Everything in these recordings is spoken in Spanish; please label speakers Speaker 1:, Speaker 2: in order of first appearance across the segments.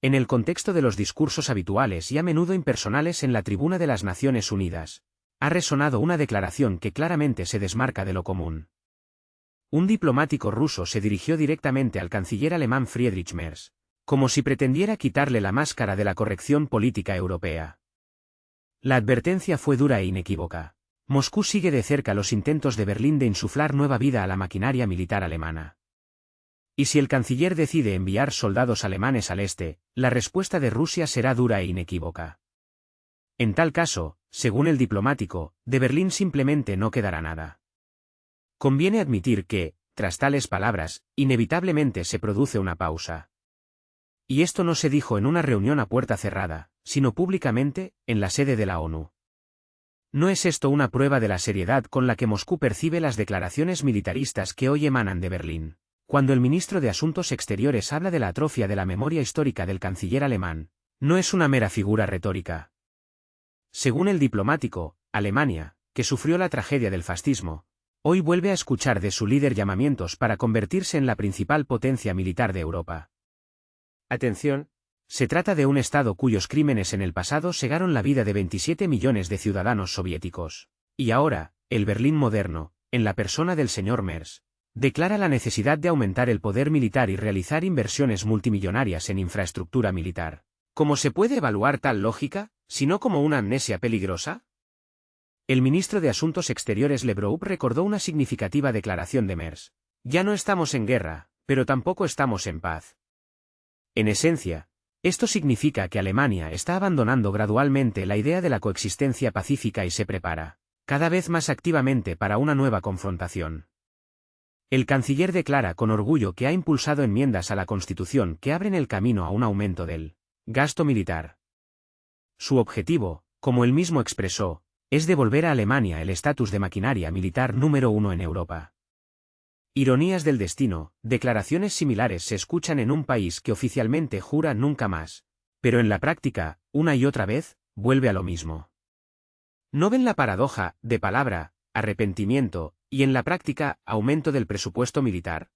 Speaker 1: En el contexto de los discursos habituales y a menudo impersonales en la tribuna de las Naciones Unidas, ha resonado una declaración que claramente se desmarca de lo común. Un diplomático ruso se dirigió directamente al canciller alemán Friedrich Merz, como si pretendiera quitarle la máscara de la corrección política europea. La advertencia fue dura e inequívoca. Moscú sigue de cerca los intentos de Berlín de insuflar nueva vida a la maquinaria militar alemana. Y si el canciller decide enviar soldados alemanes al este, la respuesta de Rusia será dura e inequívoca. En tal caso, según el diplomático, de Berlín simplemente no quedará nada. Conviene admitir que, tras tales palabras, inevitablemente se produce una pausa. Y esto no se dijo en una reunión a puerta cerrada, sino públicamente, en la sede de la ONU. ¿No es esto una prueba de la seriedad con la que Moscú percibe las declaraciones militaristas que hoy emanan de Berlín? Cuando el ministro de Asuntos Exteriores habla de la atrofia de la memoria histórica del canciller alemán, no es una mera figura retórica. Según el diplomático, Alemania, que sufrió la tragedia del fascismo, hoy vuelve a escuchar de su líder llamamientos para convertirse en la principal potencia militar de Europa. Atención, se trata de un Estado cuyos crímenes en el pasado cegaron la vida de 27 millones de ciudadanos soviéticos. Y ahora, el Berlín moderno, en la persona del señor Merz, declara la necesidad de aumentar el poder militar y realizar inversiones multimillonarias en infraestructura militar. ¿Cómo se puede evaluar tal lógica, si no como una amnesia peligrosa? El ministro de Asuntos Exteriores Lavrov recordó una significativa declaración de Merz. Ya no estamos en guerra, pero tampoco estamos en paz. En esencia, esto significa que Alemania está abandonando gradualmente la idea de la coexistencia pacífica y se prepara, cada vez más activamente para una nueva confrontación. El canciller declara con orgullo que ha impulsado enmiendas a la Constitución que abren el camino a un aumento del gasto militar. Su objetivo, como él mismo expresó, es devolver a Alemania el estatus de maquinaria militar número 1 en Europa. Ironías del destino, declaraciones similares se escuchan en un país que oficialmente jura nunca más, pero en la práctica, una y otra vez, vuelve a lo mismo. ¿No ven la paradoja, de palabra, arrepentimiento, y en la práctica, aumento del presupuesto militar?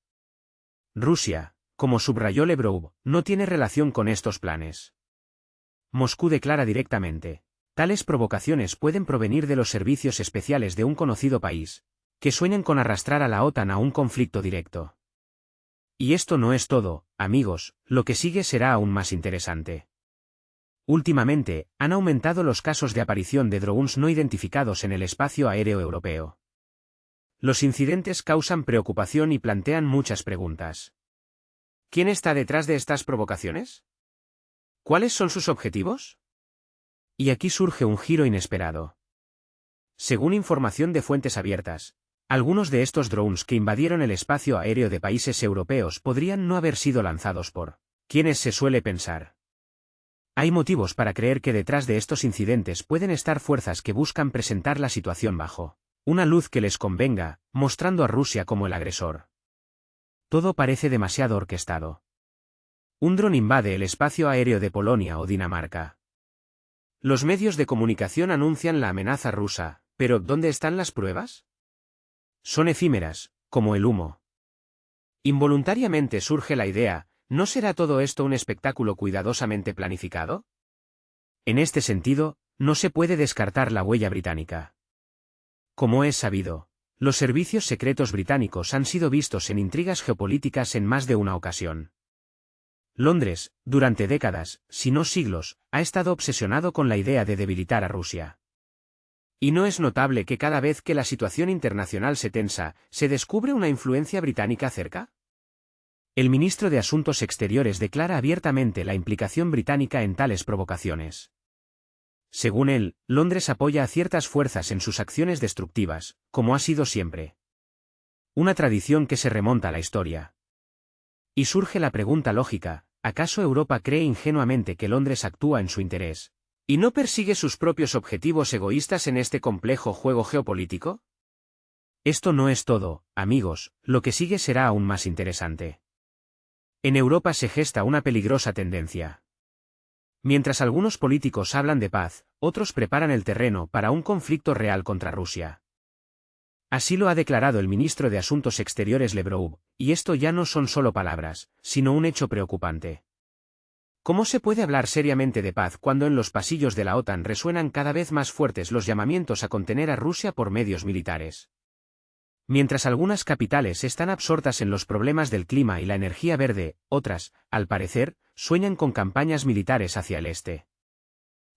Speaker 1: Rusia, como subrayó Lavrov, no tiene relación con estos planes. Moscú declara directamente, tales provocaciones pueden provenir de los servicios especiales de un conocido país, que sueñen con arrastrar a la OTAN a un conflicto directo. Y esto no es todo, amigos, lo que sigue será aún más interesante. Últimamente, han aumentado los casos de aparición de drones no identificados en el espacio aéreo europeo. Los incidentes causan preocupación y plantean muchas preguntas. ¿Quién está detrás de estas provocaciones? ¿Cuáles son sus objetivos? Y aquí surge un giro inesperado. Según información de fuentes abiertas, algunos de estos drones que invadieron el espacio aéreo de países europeos podrían no haber sido lanzados por quienes se suele pensar. Hay motivos para creer que detrás de estos incidentes pueden estar fuerzas que buscan presentar la situación bajo una luz que les convenga, mostrando a Rusia como el agresor. Todo parece demasiado orquestado. Un dron invade el espacio aéreo de Polonia o Dinamarca. Los medios de comunicación anuncian la amenaza rusa, pero ¿dónde están las pruebas? Son efímeras, como el humo. Involuntariamente surge la idea, ¿no será todo esto un espectáculo cuidadosamente planificado? En este sentido, no se puede descartar la huella británica. Como es sabido, los servicios secretos británicos han sido vistos en intrigas geopolíticas en más de una ocasión. Londres, durante décadas, si no siglos, ha estado obsesionado con la idea de debilitar a Rusia. ¿Y no es notable que cada vez que la situación internacional se tensa, se descubre una influencia británica cerca? El ministro de Asuntos Exteriores declara abiertamente la implicación británica en tales provocaciones. Según él, Londres apoya a ciertas fuerzas en sus acciones destructivas, como ha sido siempre. Una tradición que se remonta a la historia. Y surge la pregunta lógica, ¿acaso Europa cree ingenuamente que Londres actúa en su interés, y no persigue sus propios objetivos egoístas en este complejo juego geopolítico? Esto no es todo, amigos, lo que sigue será aún más interesante. En Europa se gesta una peligrosa tendencia. Mientras algunos políticos hablan de paz, otros preparan el terreno para un conflicto real contra Rusia. Así lo ha declarado el ministro de Asuntos Exteriores Lavrov, y esto ya no son solo palabras, sino un hecho preocupante. ¿Cómo se puede hablar seriamente de paz cuando en los pasillos de la OTAN resuenan cada vez más fuertes los llamamientos a contener a Rusia por medios militares? Mientras algunas capitales están absortas en los problemas del clima y la energía verde, otras, al parecer, sueñan con campañas militares hacia el este.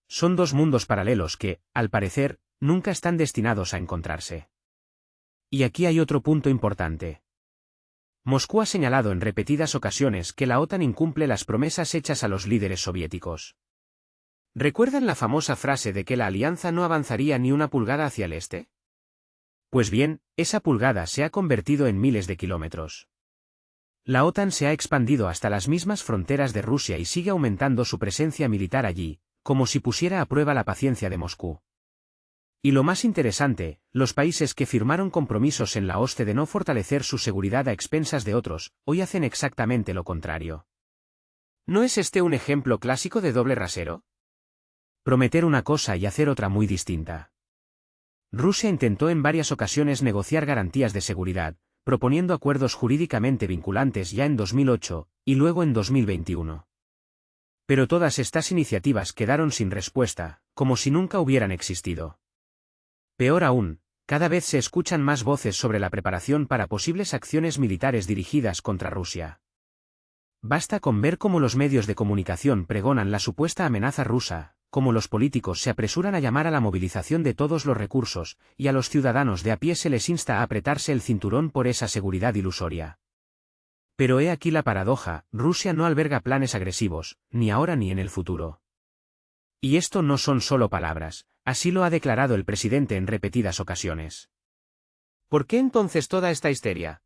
Speaker 1: Son dos mundos paralelos que, al parecer, nunca están destinados a encontrarse. Y aquí hay otro punto importante. Moscú ha señalado en repetidas ocasiones que la OTAN incumple las promesas hechas a los líderes soviéticos. ¿Recuerdan la famosa frase de que la alianza no avanzaría ni una pulgada hacia el este? Pues bien, esa pulgada se ha convertido en miles de kilómetros. La OTAN se ha expandido hasta las mismas fronteras de Rusia y sigue aumentando su presencia militar allí, como si pusiera a prueba la paciencia de Moscú. Y lo más interesante, los países que firmaron compromisos en la OSCE de no fortalecer su seguridad a expensas de otros, hoy hacen exactamente lo contrario. ¿No es este un ejemplo clásico de doble rasero? Prometer una cosa y hacer otra muy distinta. Rusia intentó en varias ocasiones negociar garantías de seguridad, proponiendo acuerdos jurídicamente vinculantes ya en 2008, y luego en 2021. Pero todas estas iniciativas quedaron sin respuesta, como si nunca hubieran existido. Peor aún, cada vez se escuchan más voces sobre la preparación para posibles acciones militares dirigidas contra Rusia. Basta con ver cómo los medios de comunicación pregonan la supuesta amenaza rusa, cómo los políticos se apresuran a llamar a la movilización de todos los recursos, y a los ciudadanos de a pie se les insta a apretarse el cinturón por esa seguridad ilusoria. Pero he aquí la paradoja, Rusia no alberga planes agresivos, ni ahora ni en el futuro. Y esto no son solo palabras, así lo ha declarado el presidente en repetidas ocasiones. ¿Por qué entonces toda esta histeria?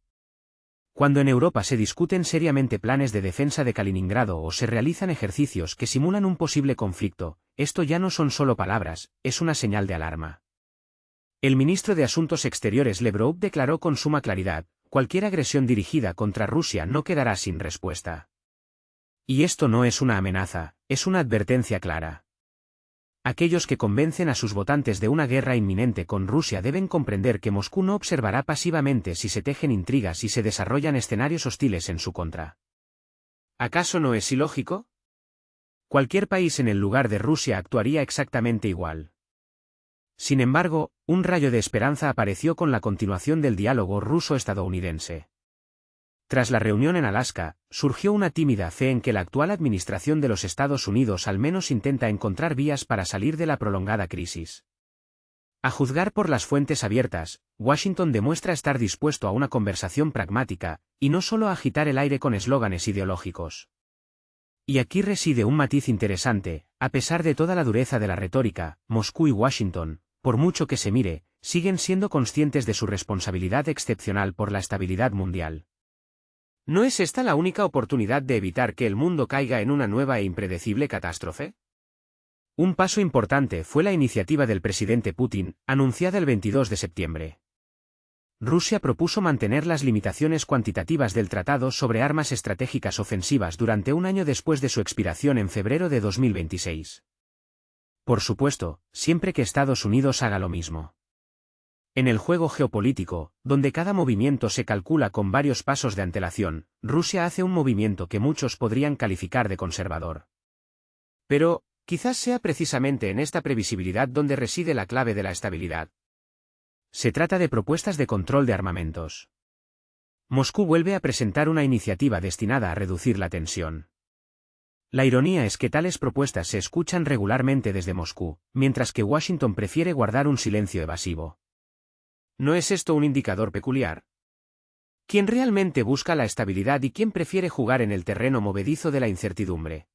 Speaker 1: Cuando en Europa se discuten seriamente planes de defensa de Kaliningrado o se realizan ejercicios que simulan un posible conflicto, esto ya no son solo palabras, es una señal de alarma. El ministro de Asuntos Exteriores Lavrov declaró con suma claridad, cualquier agresión dirigida contra Rusia no quedará sin respuesta. Y esto no es una amenaza, es una advertencia clara. Aquellos que convencen a sus votantes de una guerra inminente con Rusia deben comprender que Moscú no observará pasivamente si se tejen intrigas y se desarrollan escenarios hostiles en su contra. ¿Acaso no es ilógico? Cualquier país en el lugar de Rusia actuaría exactamente igual. Sin embargo, un rayo de esperanza apareció con la continuación del diálogo ruso-estadounidense. Tras la reunión en Alaska, surgió una tímida fe en que la actual administración de los Estados Unidos al menos intenta encontrar vías para salir de la prolongada crisis. A juzgar por las fuentes abiertas, Washington demuestra estar dispuesto a una conversación pragmática, y no solo a agitar el aire con eslóganes ideológicos. Y aquí reside un matiz interesante, a pesar de toda la dureza de la retórica, Moscú y Washington, por mucho que se mire, siguen siendo conscientes de su responsabilidad excepcional por la estabilidad mundial. ¿No es esta la única oportunidad de evitar que el mundo caiga en una nueva e impredecible catástrofe? Un paso importante fue la iniciativa del presidente Putin, anunciada el 22 de septiembre. Rusia propuso mantener las limitaciones cuantitativas del Tratado sobre Armas Estratégicas Ofensivas durante un año después de su expiración en febrero de 2026. Por supuesto, siempre que Estados Unidos haga lo mismo. En el juego geopolítico, donde cada movimiento se calcula con varios pasos de antelación, Rusia hace un movimiento que muchos podrían calificar de conservador. Pero, quizás sea precisamente en esta previsibilidad donde reside la clave de la estabilidad. Se trata de propuestas de control de armamentos. Moscú vuelve a presentar una iniciativa destinada a reducir la tensión. La ironía es que tales propuestas se escuchan regularmente desde Moscú, mientras que Washington prefiere guardar un silencio evasivo. ¿No es esto un indicador peculiar? ¿Quién realmente busca la estabilidad y quién prefiere jugar en el terreno movedizo de la incertidumbre?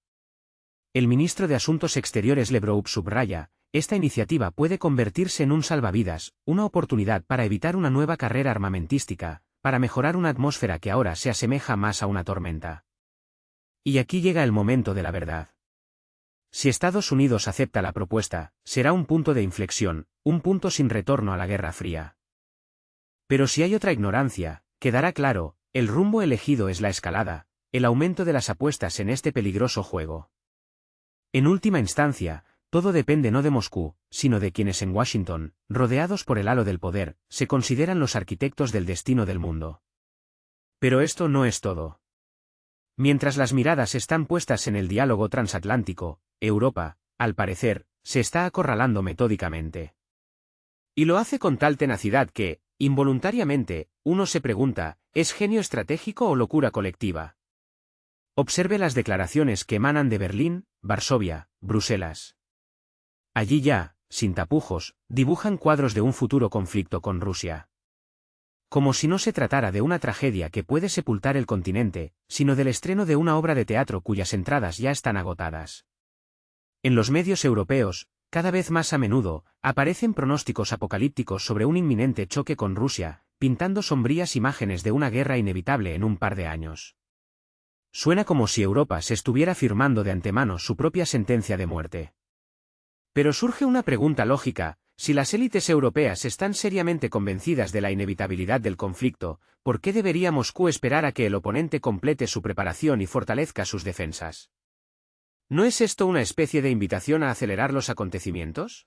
Speaker 1: El ministro de Asuntos Exteriores Lavrov subraya, esta iniciativa puede convertirse en un salvavidas, una oportunidad para evitar una nueva carrera armamentística, para mejorar una atmósfera que ahora se asemeja más a una tormenta. Y aquí llega el momento de la verdad. Si Estados Unidos acepta la propuesta, será un punto de inflexión, un punto sin retorno a la Guerra Fría. Pero si hay otra ignorancia, quedará claro, el rumbo elegido es la escalada, el aumento de las apuestas en este peligroso juego. En última instancia, todo depende no de Moscú, sino de quienes en Washington, rodeados por el halo del poder, se consideran los arquitectos del destino del mundo. Pero esto no es todo. Mientras las miradas están puestas en el diálogo transatlántico, Europa, al parecer, se está acorralando metódicamente. Y lo hace con tal tenacidad que, involuntariamente, uno se pregunta, ¿es genio estratégico o locura colectiva? Observe las declaraciones que emanan de Berlín, Varsovia, Bruselas. Allí ya, sin tapujos, dibujan cuadros de un futuro conflicto con Rusia. Como si no se tratara de una tragedia que puede sepultar el continente, sino del estreno de una obra de teatro cuyas entradas ya están agotadas. En los medios europeos, cada vez más a menudo, aparecen pronósticos apocalípticos sobre un inminente choque con Rusia, pintando sombrías imágenes de una guerra inevitable en un par de años. Suena como si Europa se estuviera firmando de antemano su propia sentencia de muerte. Pero surge una pregunta lógica: si las élites europeas están seriamente convencidas de la inevitabilidad del conflicto, ¿por qué debería Moscú esperar a que el oponente complete su preparación y fortalezca sus defensas? ¿No es esto una especie de invitación a acelerar los acontecimientos?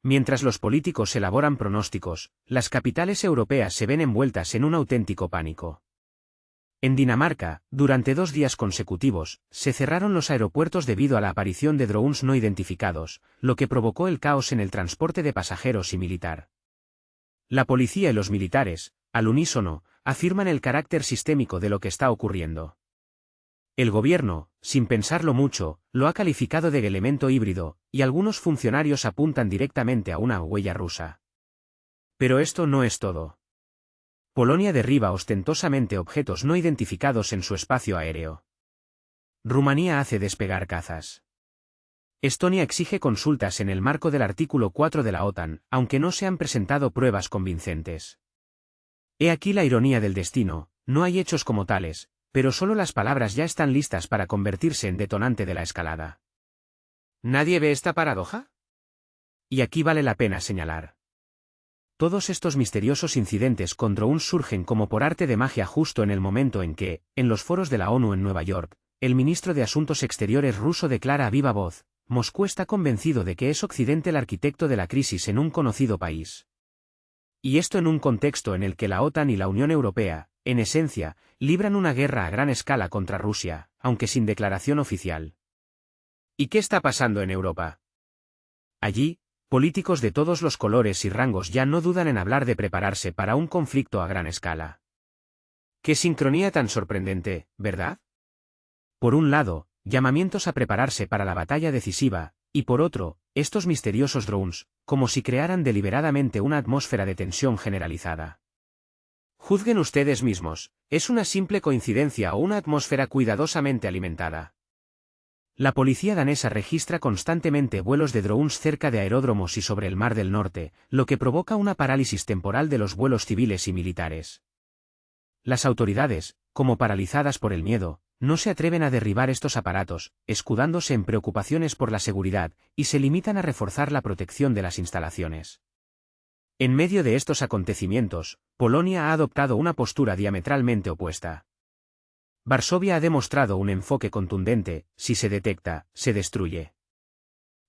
Speaker 1: Mientras los políticos elaboran pronósticos, las capitales europeas se ven envueltas en un auténtico pánico. En Dinamarca, durante 2 días consecutivos, se cerraron los aeropuertos debido a la aparición de drones no identificados, lo que provocó el caos en el transporte de pasajeros y militar. La policía y los militares, al unísono, afirman el carácter sistémico de lo que está ocurriendo. El gobierno, sin pensarlo mucho, lo ha calificado de elemento híbrido, y algunos funcionarios apuntan directamente a una huella rusa. Pero esto no es todo. Polonia derriba ostentosamente objetos no identificados en su espacio aéreo. Rumanía hace despegar cazas. Estonia exige consultas en el marco del artículo 4 de la OTAN, aunque no se han presentado pruebas convincentes. He aquí la ironía del destino: no hay hechos como tales, pero solo las palabras ya están listas para convertirse en detonante de la escalada. ¿Nadie ve esta paradoja? Y aquí vale la pena señalar. Todos estos misteriosos incidentes con drones surgen como por arte de magia justo en el momento en que, en los foros de la ONU en Nueva York, el ministro de Asuntos Exteriores ruso declara a viva voz: Moscú está convencido de que es Occidente el arquitecto de la crisis en un conocido país. Y esto en un contexto en el que la OTAN y la Unión Europea, en esencia, libran una guerra a gran escala contra Rusia, aunque sin declaración oficial. ¿Y qué está pasando en Europa? Allí, políticos de todos los colores y rangos ya no dudan en hablar de prepararse para un conflicto a gran escala. ¡Qué sincronía tan sorprendente!, ¿verdad? Por un lado, llamamientos a prepararse para la batalla decisiva, y por otro, estos misteriosos drones, como si crearan deliberadamente una atmósfera de tensión generalizada. Juzguen ustedes mismos, ¿es una simple coincidencia o una atmósfera cuidadosamente alimentada? La policía danesa registra constantemente vuelos de drones cerca de aeródromos y sobre el Mar del Norte, lo que provoca una parálisis temporal de los vuelos civiles y militares. Las autoridades, como paralizadas por el miedo, no se atreven a derribar estos aparatos, escudándose en preocupaciones por la seguridad, y se limitan a reforzar la protección de las instalaciones. En medio de estos acontecimientos, Polonia ha adoptado una postura diametralmente opuesta. Varsovia ha demostrado un enfoque contundente: si se detecta, se destruye.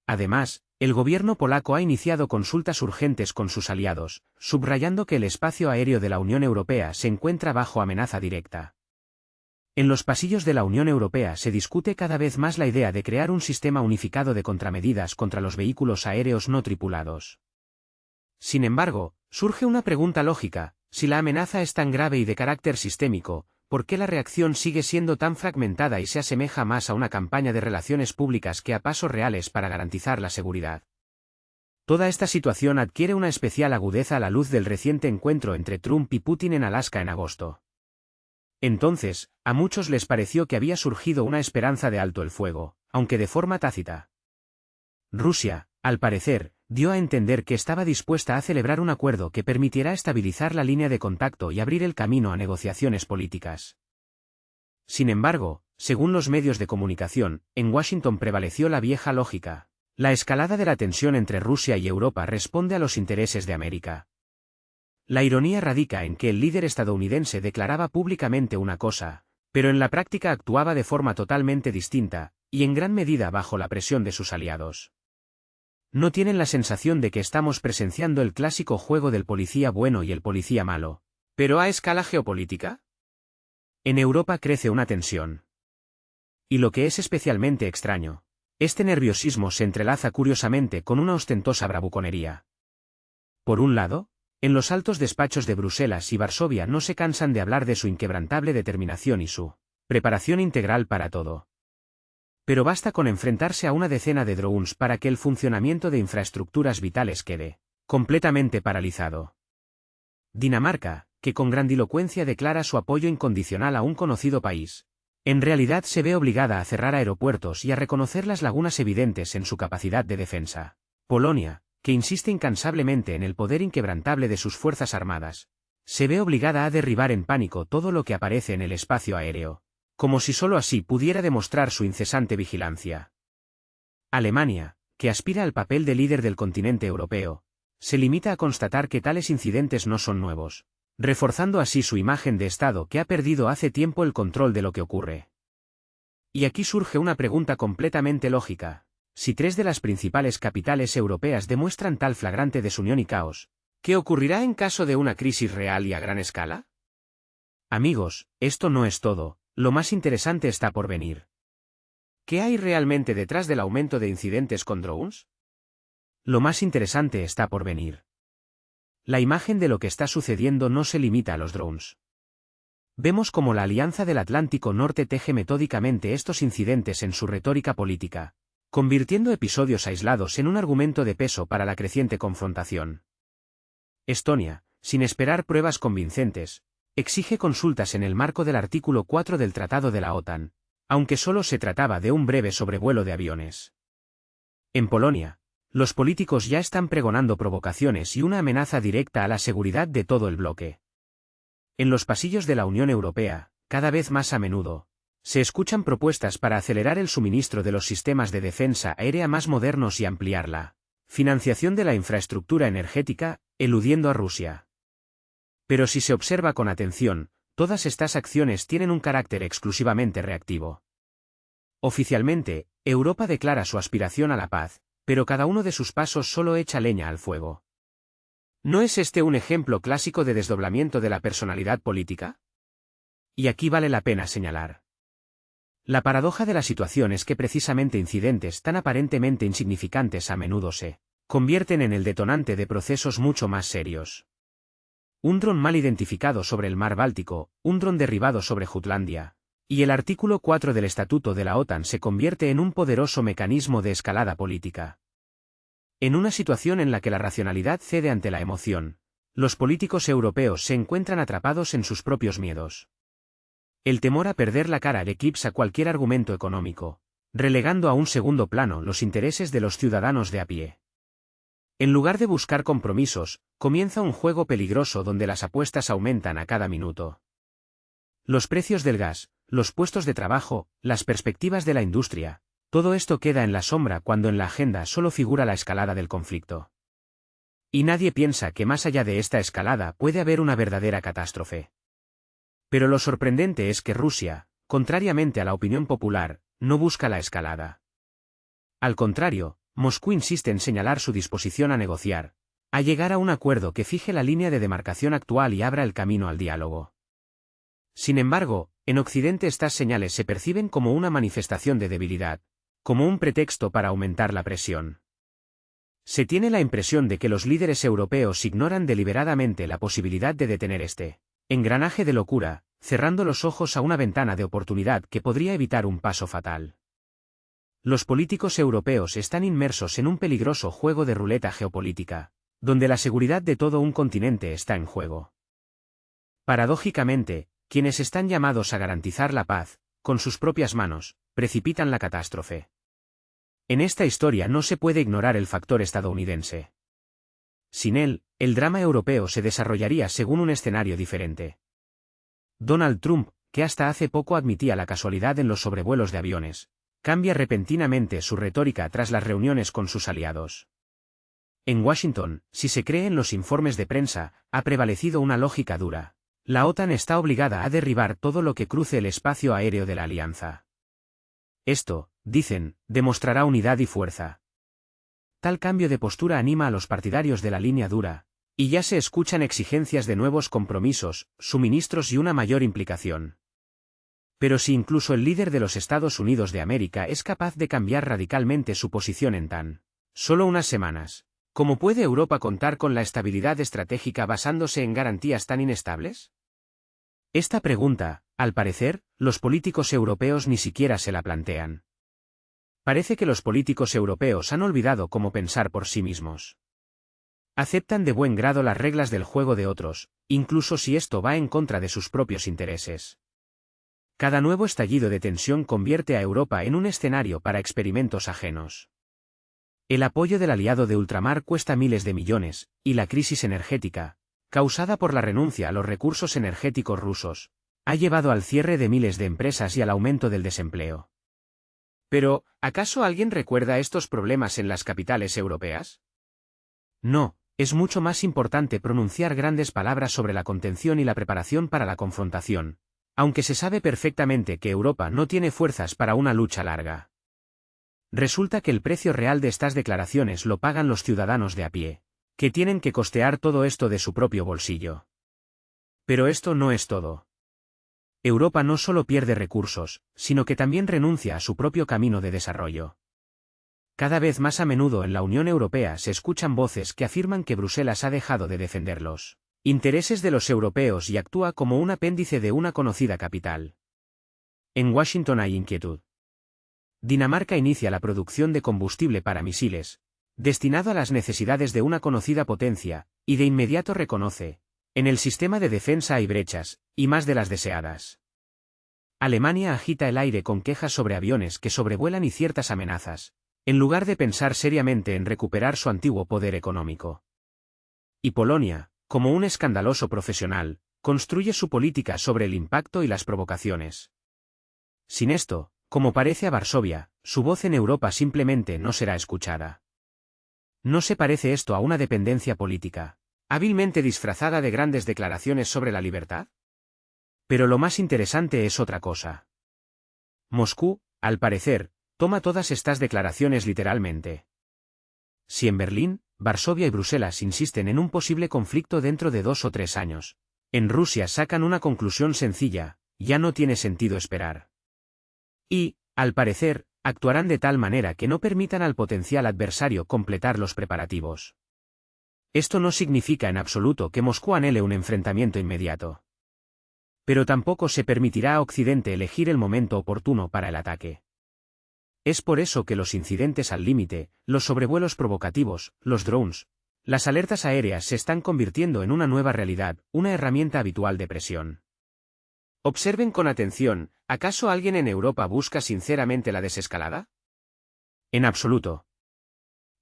Speaker 1: Además, el gobierno polaco ha iniciado consultas urgentes con sus aliados, subrayando que el espacio aéreo de la Unión Europea se encuentra bajo amenaza directa. En los pasillos de la Unión Europea se discute cada vez más la idea de crear un sistema unificado de contramedidas contra los vehículos aéreos no tripulados. Sin embargo, surge una pregunta lógica: si la amenaza es tan grave y de carácter sistémico, ¿por qué la reacción sigue siendo tan fragmentada y se asemeja más a una campaña de relaciones públicas que a pasos reales para garantizar la seguridad? Toda esta situación adquiere una especial agudeza a la luz del reciente encuentro entre Trump y Putin en Alaska en agosto. Entonces, a muchos les pareció que había surgido una esperanza de alto el fuego, aunque de forma tácita. Rusia, al parecer, dio a entender que estaba dispuesta a celebrar un acuerdo que permitiera estabilizar la línea de contacto y abrir el camino a negociaciones políticas. Sin embargo, según los medios de comunicación, en Washington prevaleció la vieja lógica: la escalada de la tensión entre Rusia y Europa responde a los intereses de América. La ironía radica en que el líder estadounidense declaraba públicamente una cosa, pero en la práctica actuaba de forma totalmente distinta, y en gran medida bajo la presión de sus aliados. ¿No tienen la sensación de que estamos presenciando el clásico juego del policía bueno y el policía malo, pero a escala geopolítica? En Europa crece una tensión. Y lo que es especialmente extraño, este nerviosismo se entrelaza curiosamente con una ostentosa bravuconería. Por un lado, en los altos despachos de Bruselas y Varsovia no se cansan de hablar de su inquebrantable determinación y su preparación integral para todo. Pero basta con enfrentarse a una decena de drones para que el funcionamiento de infraestructuras vitales quede completamente paralizado. Dinamarca, que con grandilocuencia declara su apoyo incondicional a un conocido país, en realidad se ve obligada a cerrar aeropuertos y a reconocer las lagunas evidentes en su capacidad de defensa. Polonia, que insiste incansablemente en el poder inquebrantable de sus fuerzas armadas, se ve obligada a derribar en pánico todo lo que aparece en el espacio aéreo, como si sólo así pudiera demostrar su incesante vigilancia. Alemania, que aspira al papel de líder del continente europeo, se limita a constatar que tales incidentes no son nuevos, reforzando así su imagen de Estado que ha perdido hace tiempo el control de lo que ocurre. Y aquí surge una pregunta completamente lógica: si 3 de las principales capitales europeas demuestran tal flagrante desunión y caos, ¿qué ocurrirá en caso de una crisis real y a gran escala? Amigos, esto no es todo, lo más interesante está por venir. ¿Qué hay realmente detrás del aumento de incidentes con drones? Lo más interesante está por venir. La imagen de lo que está sucediendo no se limita a los drones. Vemos cómo la Alianza del Atlántico Norte teje metódicamente estos incidentes en su retórica política, convirtiendo episodios aislados en un argumento de peso para la creciente confrontación. Estonia, sin esperar pruebas convincentes, exige consultas en el marco del artículo 4 del Tratado de la OTAN, aunque solo se trataba de un breve sobrevuelo de aviones. En Polonia, los políticos ya están pregonando provocaciones y una amenaza directa a la seguridad de todo el bloque. En los pasillos de la Unión Europea, cada vez más a menudo, se escuchan propuestas para acelerar el suministro de los sistemas de defensa aérea más modernos y ampliar la financiación de la infraestructura energética, eludiendo a Rusia. Pero si se observa con atención, todas estas acciones tienen un carácter exclusivamente reactivo. Oficialmente, Europa declara su aspiración a la paz, pero cada uno de sus pasos solo echa leña al fuego. ¿No es este un ejemplo clásico de desdoblamiento de la personalidad política? Y aquí vale la pena señalar. La paradoja de la situación es que precisamente incidentes tan aparentemente insignificantes a menudo se convierten en el detonante de procesos mucho más serios. Un dron mal identificado sobre el mar Báltico, un dron derribado sobre Jutlandia, y el artículo 4 del Estatuto de la OTAN se convierte en un poderoso mecanismo de escalada política. En una situación en la que la racionalidad cede ante la emoción, los políticos europeos se encuentran atrapados en sus propios miedos. El temor a perder la cara eclipsa cualquier argumento económico, relegando a un segundo plano los intereses de los ciudadanos de a pie. En lugar de buscar compromisos, comienza un juego peligroso donde las apuestas aumentan a cada minuto. Los precios del gas, los puestos de trabajo, las perspectivas de la industria, todo esto queda en la sombra cuando en la agenda solo figura la escalada del conflicto. Y nadie piensa que más allá de esta escalada puede haber una verdadera catástrofe. Pero lo sorprendente es que Rusia, contrariamente a la opinión popular, no busca la escalada. Al contrario, Moscú insiste en señalar su disposición a negociar, a llegar a un acuerdo que fije la línea de demarcación actual y abra el camino al diálogo. Sin embargo, en Occidente estas señales se perciben como una manifestación de debilidad, como un pretexto para aumentar la presión. Se tiene la impresión de que los líderes europeos ignoran deliberadamente la posibilidad de detener este engranaje de locura, cerrando los ojos a una ventana de oportunidad que podría evitar un paso fatal. Los políticos europeos están inmersos en un peligroso juego de ruleta geopolítica, donde la seguridad de todo un continente está en juego. Paradójicamente, quienes están llamados a garantizar la paz, con sus propias manos, precipitan la catástrofe. En esta historia no se puede ignorar el factor estadounidense. Sin él, el drama europeo se desarrollaría según un escenario diferente. Donald Trump, que hasta hace poco admitía la casualidad en los sobrevuelos de aviones, cambia repentinamente su retórica tras las reuniones con sus aliados. En Washington, si se cree en los informes de prensa, ha prevalecido una lógica dura. La OTAN está obligada a derribar todo lo que cruce el espacio aéreo de la alianza. Esto, dicen, demostrará unidad y fuerza. Tal cambio de postura anima a los partidarios de la línea dura, y ya se escuchan exigencias de nuevos compromisos, suministros y una mayor implicación. Pero si incluso el líder de los Estados Unidos de América es capaz de cambiar radicalmente su posición en tan solo unas semanas, ¿cómo puede Europa contar con la estabilidad estratégica basándose en garantías tan inestables? Esta pregunta, al parecer, los políticos europeos ni siquiera se la plantean. Parece que los políticos europeos han olvidado cómo pensar por sí mismos. Aceptan de buen grado las reglas del juego de otros, incluso si esto va en contra de sus propios intereses. Cada nuevo estallido de tensión convierte a Europa en un escenario para experimentos ajenos. El apoyo del aliado de ultramar cuesta miles de millones, y la crisis energética, causada por la renuncia a los recursos energéticos rusos, ha llevado al cierre de miles de empresas y al aumento del desempleo. Pero, ¿acaso alguien recuerda estos problemas en las capitales europeas? No, es mucho más importante pronunciar grandes palabras sobre la contención y la preparación para la confrontación, aunque se sabe perfectamente que Europa no tiene fuerzas para una lucha larga. Resulta que el precio real de estas declaraciones lo pagan los ciudadanos de a pie, que tienen que costear todo esto de su propio bolsillo. Pero esto no es todo. Europa no solo pierde recursos, sino que también renuncia a su propio camino de desarrollo. Cada vez más a menudo en la Unión Europea se escuchan voces que afirman que Bruselas ha dejado de defender los intereses de los europeos y actúa como un apéndice de una conocida capital. En Washington hay inquietud. Dinamarca inicia la producción de combustible para misiles, destinado a las necesidades de una conocida potencia, y de inmediato reconoce, en el sistema de defensa hay brechas, y más de las deseadas. Alemania agita el aire con quejas sobre aviones que sobrevuelan y ciertas amenazas, en lugar de pensar seriamente en recuperar su antiguo poder económico. Y Polonia, como un escandaloso profesional, construye su política sobre el impacto y las provocaciones. Sin esto, como parece a Varsovia, su voz en Europa simplemente no será escuchada. ¿No se parece esto a una dependencia política, hábilmente disfrazada de grandes declaraciones sobre la libertad? Pero lo más interesante es otra cosa. Moscú, al parecer, toma todas estas declaraciones literalmente. Si en Berlín, Varsovia y Bruselas insisten en un posible conflicto dentro de 2 o 3 años, en Rusia sacan una conclusión sencilla: ya no tiene sentido esperar. Y, al parecer, actuarán de tal manera que no permitan al potencial adversario completar los preparativos. Esto no significa en absoluto que Moscú anhele un enfrentamiento inmediato. Pero tampoco se permitirá a Occidente elegir el momento oportuno para el ataque. Es por eso que los incidentes al límite, los sobrevuelos provocativos, los drones, las alertas aéreas se están convirtiendo en una nueva realidad, una herramienta habitual de presión. Observen con atención, ¿acaso alguien en Europa busca sinceramente la desescalada? En absoluto.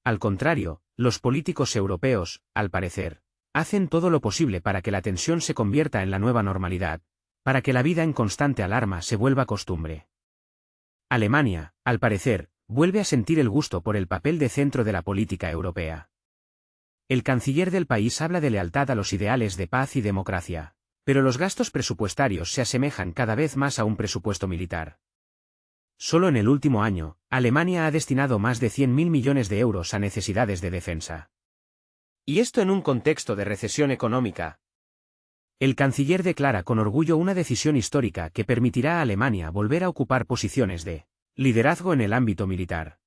Speaker 1: Al contrario, los políticos europeos, al parecer, hacen todo lo posible para que la tensión se convierta en la nueva normalidad, para que la vida en constante alarma se vuelva costumbre. Alemania, al parecer, vuelve a sentir el gusto por el papel de centro de la política europea. El canciller del país habla de lealtad a los ideales de paz y democracia, pero los gastos presupuestarios se asemejan cada vez más a un presupuesto militar. Solo en el último año, Alemania ha destinado más de 100.000 millones de euros a necesidades de defensa. Y esto en un contexto de recesión económica. El canciller declara con orgullo una decisión histórica que permitirá a Alemania volver a ocupar posiciones de liderazgo en el ámbito militar.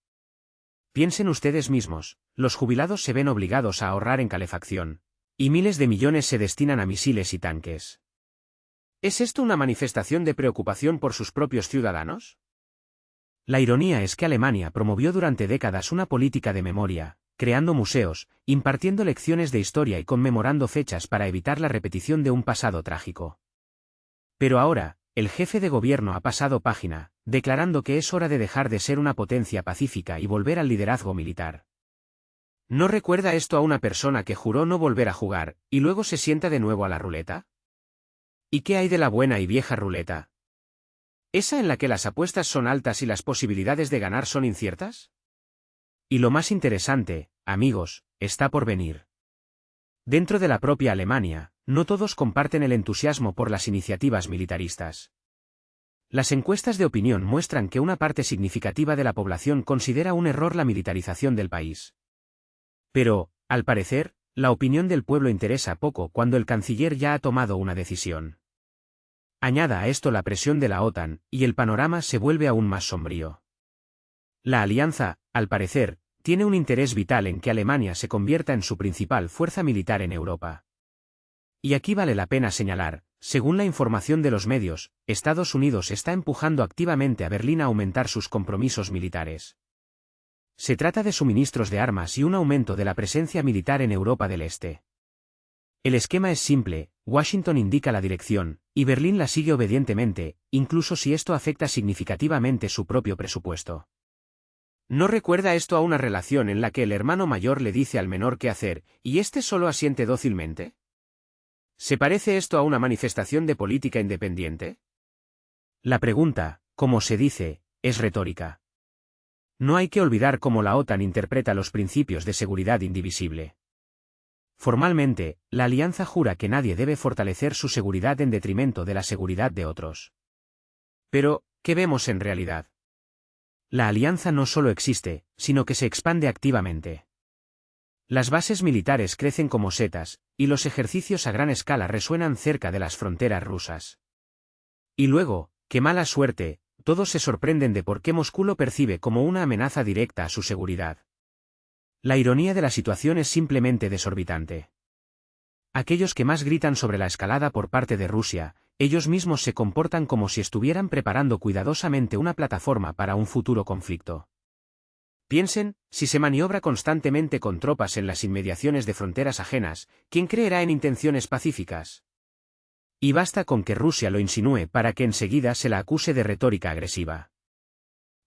Speaker 1: Piensen ustedes mismos, los jubilados se ven obligados a ahorrar en calefacción, y miles de millones se destinan a misiles y tanques. ¿Es esto una manifestación de preocupación por sus propios ciudadanos? La ironía es que Alemania promovió durante décadas una política de memoria, creando museos, impartiendo lecciones de historia y conmemorando fechas para evitar la repetición de un pasado trágico. Pero ahora, el jefe de gobierno ha pasado página, declarando que es hora de dejar de ser una potencia pacífica y volver al liderazgo militar. ¿No recuerda esto a una persona que juró no volver a jugar, y luego se sienta de nuevo a la ruleta? ¿Y qué hay de la buena y vieja ruleta? ¿Esa en la que las apuestas son altas y las posibilidades de ganar son inciertas? Y lo más interesante, amigos, está por venir. Dentro de la propia Alemania, no todos comparten el entusiasmo por las iniciativas militaristas. Las encuestas de opinión muestran que una parte significativa de la población considera un error la militarización del país. Pero, al parecer, la opinión del pueblo interesa poco cuando el canciller ya ha tomado una decisión. Añada a esto la presión de la OTAN, y el panorama se vuelve aún más sombrío. La alianza, al parecer, tiene un interés vital en que Alemania se convierta en su principal fuerza militar en Europa. Y aquí vale la pena señalar, según la información de los medios, Estados Unidos está empujando activamente a Berlín a aumentar sus compromisos militares. Se trata de suministros de armas y un aumento de la presencia militar en Europa del Este. El esquema es simple, Washington indica la dirección, y Berlín la sigue obedientemente, incluso si esto afecta significativamente su propio presupuesto. ¿No recuerda esto a una relación en la que el hermano mayor le dice al menor qué hacer, y éste solo asiente dócilmente? ¿Se parece esto a una manifestación de política independiente? La pregunta, como se dice, es retórica. No hay que olvidar cómo la OTAN interpreta los principios de seguridad indivisible. Formalmente, la alianza jura que nadie debe fortalecer su seguridad en detrimento de la seguridad de otros. Pero, ¿qué vemos en realidad? La alianza no solo existe, sino que se expande activamente. Las bases militares crecen como setas, y los ejercicios a gran escala resuenan cerca de las fronteras rusas. Y luego, qué mala suerte, todos se sorprenden de por qué Moscú lo percibe como una amenaza directa a su seguridad. La ironía de la situación es simplemente desorbitante. Aquellos que más gritan sobre la escalada por parte de Rusia, ellos mismos se comportan como si estuvieran preparando cuidadosamente una plataforma para un futuro conflicto. Piensen, si se maniobra constantemente con tropas en las inmediaciones de fronteras ajenas, ¿quién creerá en intenciones pacíficas? Y basta con que Rusia lo insinúe para que enseguida se la acuse de retórica agresiva.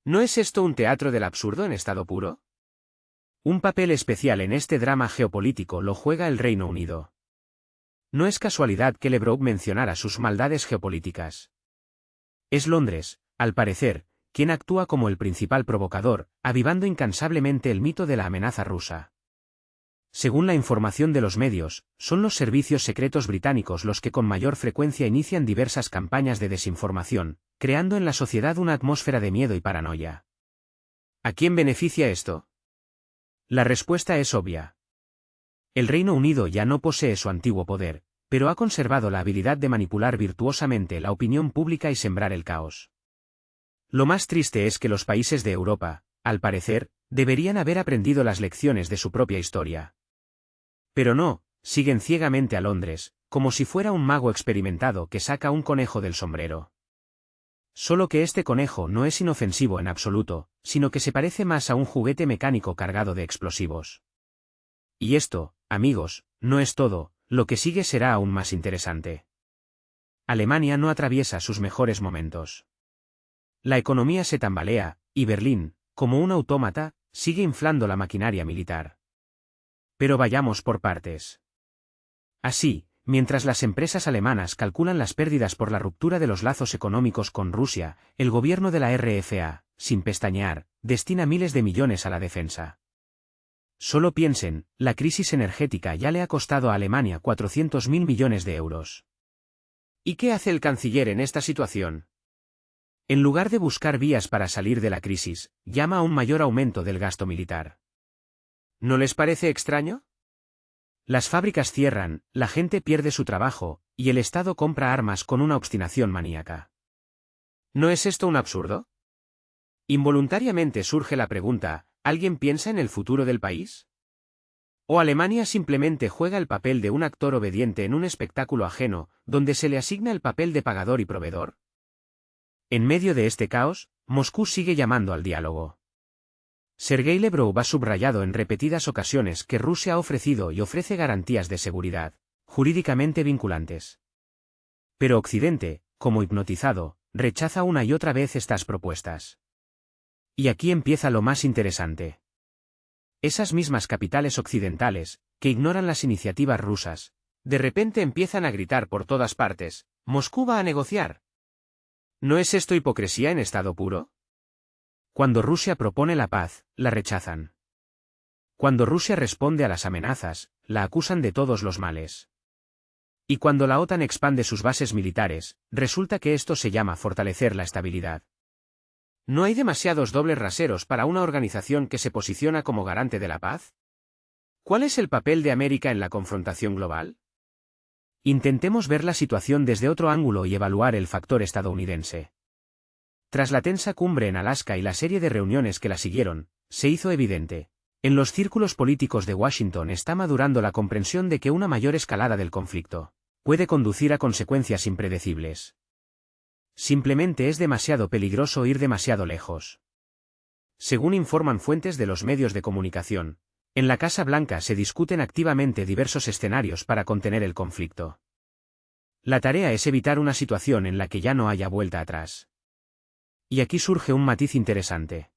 Speaker 1: ¿No es esto un teatro del absurdo en estado puro? Un papel especial en este drama geopolítico lo juega el Reino Unido. No es casualidad que Lavrov mencionara sus maldades geopolíticas. Es Londres, al parecer, quien actúa como el principal provocador, avivando incansablemente el mito de la amenaza rusa. Según la información de los medios, son los servicios secretos británicos los que con mayor frecuencia inician diversas campañas de desinformación, creando en la sociedad una atmósfera de miedo y paranoia. ¿A quién beneficia esto? La respuesta es obvia. El Reino Unido ya no posee su antiguo poder, pero ha conservado la habilidad de manipular virtuosamente la opinión pública y sembrar el caos. Lo más triste es que los países de Europa, al parecer, deberían haber aprendido las lecciones de su propia historia. Pero no, siguen ciegamente a Londres, como si fuera un mago experimentado que saca un conejo del sombrero. Solo que este conejo no es inofensivo en absoluto, sino que se parece más a un juguete mecánico cargado de explosivos. Y esto, amigos, no es todo, lo que sigue será aún más interesante. Alemania no atraviesa sus mejores momentos. La economía se tambalea, y Berlín, como un autómata, sigue inflando la maquinaria militar. Pero vayamos por partes. Así, mientras las empresas alemanas calculan las pérdidas por la ruptura de los lazos económicos con Rusia, el gobierno de la RFA, sin pestañear, destina miles de millones a la defensa. Solo piensen, la crisis energética ya le ha costado a Alemania 400.000 millones de euros. ¿Y qué hace el canciller en esta situación? En lugar de buscar vías para salir de la crisis, llama a un mayor aumento del gasto militar. ¿No les parece extraño? Las fábricas cierran, la gente pierde su trabajo, y el Estado compra armas con una obstinación maníaca. ¿No es esto un absurdo? Involuntariamente surge la pregunta, ¿alguien piensa en el futuro del país? ¿O Alemania simplemente juega el papel de un actor obediente en un espectáculo ajeno, donde se le asigna el papel de pagador y proveedor? En medio de este caos, Moscú sigue llamando al diálogo. Sergei Lavrov ha subrayado en repetidas ocasiones que Rusia ha ofrecido y ofrece garantías de seguridad, jurídicamente vinculantes. Pero Occidente, como hipnotizado, rechaza una y otra vez estas propuestas. Y aquí empieza lo más interesante. Esas mismas capitales occidentales, que ignoran las iniciativas rusas, de repente empiezan a gritar por todas partes, «Moscú va a negociar». ¿No es esto hipocresía en estado puro? Cuando Rusia propone la paz, la rechazan. Cuando Rusia responde a las amenazas, la acusan de todos los males. Y cuando la OTAN expande sus bases militares, resulta que esto se llama fortalecer la estabilidad. ¿No hay demasiados dobles raseros para una organización que se posiciona como garante de la paz? ¿Cuál es el papel de América en la confrontación global? Intentemos ver la situación desde otro ángulo y evaluar el factor estadounidense. Tras la tensa cumbre en Alaska y la serie de reuniones que la siguieron, se hizo evidente. En los círculos políticos de Washington está madurando la comprensión de que una mayor escalada del conflicto puede conducir a consecuencias impredecibles. Simplemente es demasiado peligroso ir demasiado lejos. Según informan fuentes de los medios de comunicación, en la Casa Blanca se discuten activamente diversos escenarios para contener el conflicto. La tarea es evitar una situación en la que ya no haya vuelta atrás. Y aquí surge un matiz interesante.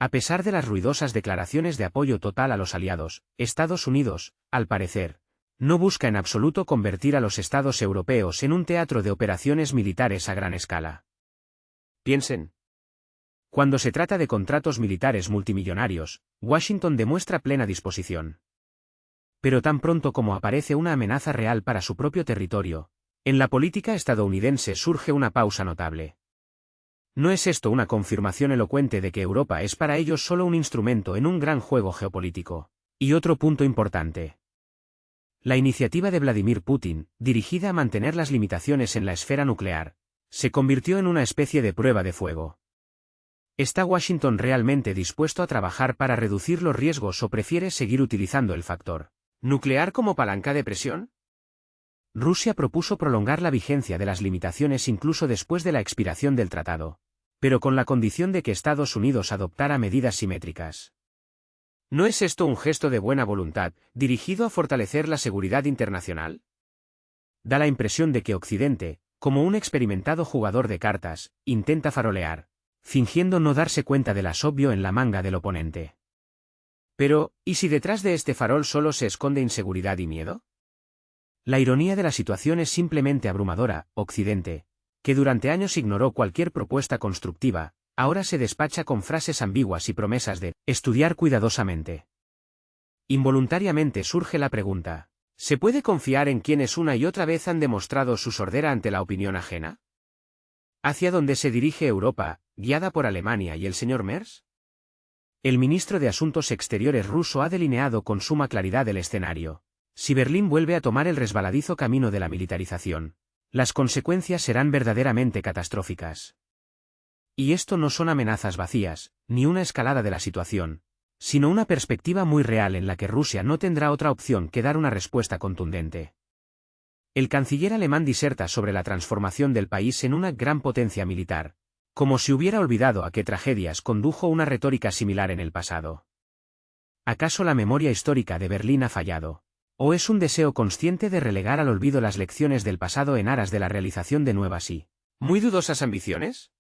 Speaker 1: A pesar de las ruidosas declaraciones de apoyo total a los aliados, Estados Unidos, al parecer, no busca en absoluto convertir a los estados europeos en un teatro de operaciones militares a gran escala. Piensen. Cuando se trata de contratos militares multimillonarios, Washington demuestra plena disposición. Pero tan pronto como aparece una amenaza real para su propio territorio, en la política estadounidense surge una pausa notable. ¿No es esto una confirmación elocuente de que Europa es para ellos solo un instrumento en un gran juego geopolítico? Y otro punto importante. La iniciativa de Vladimir Putin, dirigida a mantener las limitaciones en la esfera nuclear, se convirtió en una especie de prueba de fuego. ¿Está Washington realmente dispuesto a trabajar para reducir los riesgos o prefiere seguir utilizando el factor nuclear como palanca de presión? Rusia propuso prolongar la vigencia de las limitaciones incluso después de la expiración del tratado, pero con la condición de que Estados Unidos adoptara medidas simétricas. ¿No es esto un gesto de buena voluntad, dirigido a fortalecer la seguridad internacional? Da la impresión de que Occidente, como un experimentado jugador de cartas, intenta farolear, fingiendo no darse cuenta del as obvio en la manga del oponente. Pero, ¿y si detrás de este farol solo se esconde inseguridad y miedo? La ironía de la situación es simplemente abrumadora. Occidente, que durante años ignoró cualquier propuesta constructiva, ahora se despacha con frases ambiguas y promesas de estudiar cuidadosamente. Involuntariamente surge la pregunta, ¿se puede confiar en quienes una y otra vez han demostrado su sordera ante la opinión ajena? ¿Hacia dónde se dirige Europa, guiada por Alemania y el señor Merz? El ministro de Asuntos Exteriores ruso ha delineado con suma claridad el escenario. Si Berlín vuelve a tomar el resbaladizo camino de la militarización, las consecuencias serán verdaderamente catastróficas. Y esto no son amenazas vacías, ni una escalada de la situación, sino una perspectiva muy real en la que Rusia no tendrá otra opción que dar una respuesta contundente. El canciller alemán diserta sobre la transformación del país en una gran potencia militar, como si hubiera olvidado a qué tragedias condujo una retórica similar en el pasado. ¿Acaso la memoria histórica de Berlín ha fallado? ¿O es un deseo consciente de relegar al olvido las lecciones del pasado en aras de la realización de nuevas y muy dudosas ambiciones?